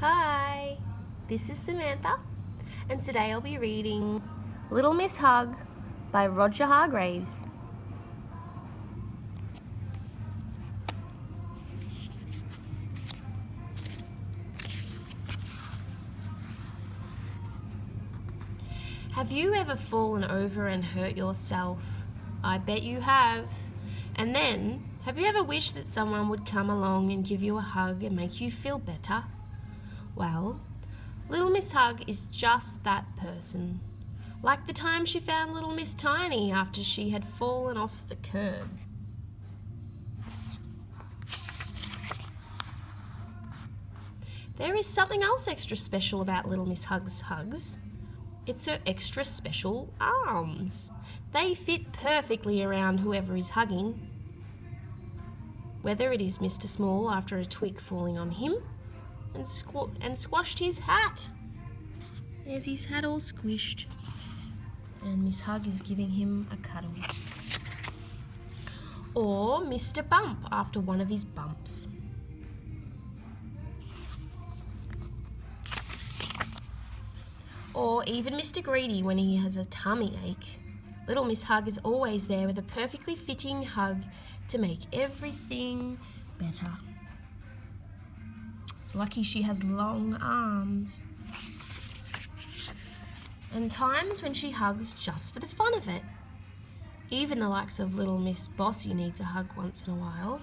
Hi, this is Samantha, and today I'll be reading Little Miss Hug by Roger Hargreaves. Have you ever fallen over and hurt yourself? I bet you have. And then, have you ever wished that someone would come along and give you a hug and make you feel better? Well, Little Miss Hug is just that person. Like the time she found Little Miss Tiny after she had fallen off the curb. There is something else extra special about Little Miss Hug's hugs. It's her extra special arms. They fit perfectly around whoever is hugging. Whether it is Mr. Small after a twig falling on him and squashed his hat. There's his hat all squished. And Miss Hug is giving him a cuddle. Or Mr. Bump after one of his bumps. Or even Mr. Greedy when he has a tummy ache. Little Miss Hug is always there with a perfectly fitting hug to make everything better. It's lucky she has long arms. And times when she hugs just for the fun of it. Even the likes of Little Miss Bossy needs a hug once in a while.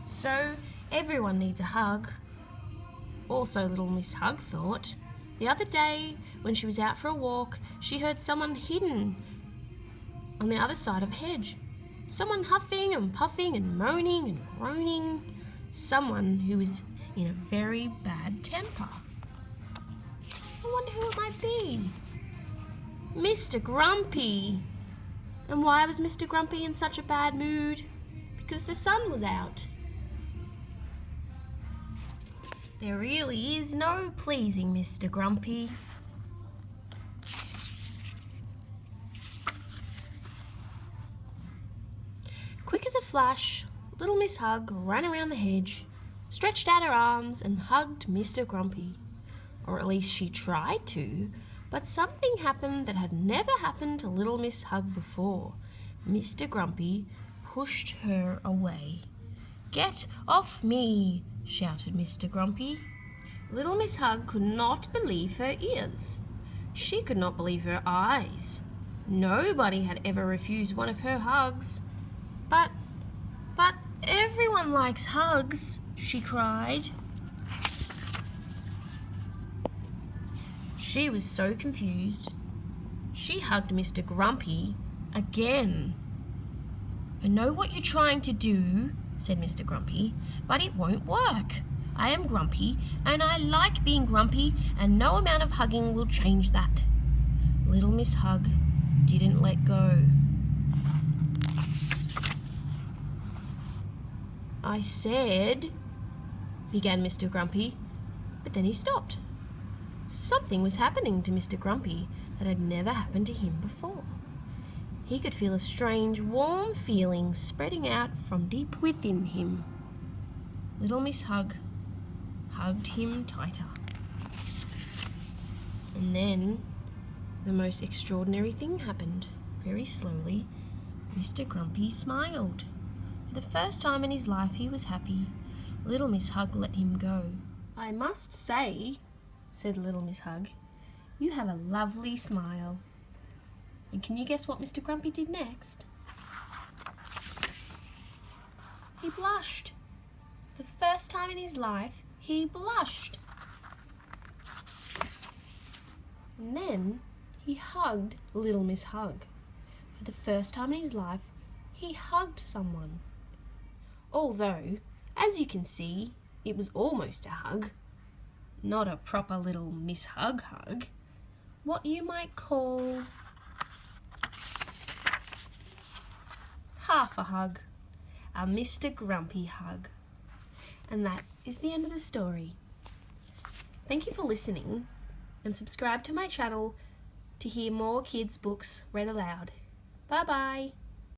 So everyone needs a hug. Also, Little Miss Hug thought, the other day when she was out for a walk, she heard someone hidden on the other side of a hedge. Someone huffing and puffing and moaning and groaning. Someone who was in a very bad temper. I wonder who it might be. Mr. Grumpy. And why was Mr. Grumpy in such a bad mood? Because the sun was out. There really is no pleasing Mr. Grumpy. Quick as a flash, Little Miss Hug ran around the hedge, stretched out her arms and hugged Mr. Grumpy. Or at least she tried to, but something happened that had never happened to Little Miss Hug before. Mr. Grumpy pushed her away. "Get off me!" shouted Mr. Grumpy. Little Miss Hug could not believe her ears. She could not believe her eyes. Nobody had ever refused one of her hugs. But everyone likes hugs, she cried. She was so confused. She hugged Mr. Grumpy again. "I know what you're trying to do," said Mr. Grumpy, "but it won't work. I am grumpy, and I like being grumpy, and no amount of hugging will change that." Little Miss Hug didn't let go. "I said," began Mr. Grumpy, but then he stopped. Something was happening to Mr. Grumpy that had never happened to him before. He could feel a strange, warm feeling spreading out from deep within him. Little Miss Hug hugged him tighter. And then the most extraordinary thing happened. Very slowly, Mr. Grumpy smiled. For the first time in his life, he was happy. Little Miss Hug let him go. "I must say," said Little Miss Hug, "you have a lovely smile." And can you guess what Mr. Grumpy did next? He blushed. For the first time in his life, he blushed. And then he hugged Little Miss Hug. For the first time in his life, he hugged someone. Although, as you can see, it was almost a hug. Not a proper Little Miss Hug hug. What you might call half a hug. A Mr. Grumpy hug. And that is the end of the story. Thank you for listening, and subscribe to my channel to hear more kids' books read aloud. Bye bye.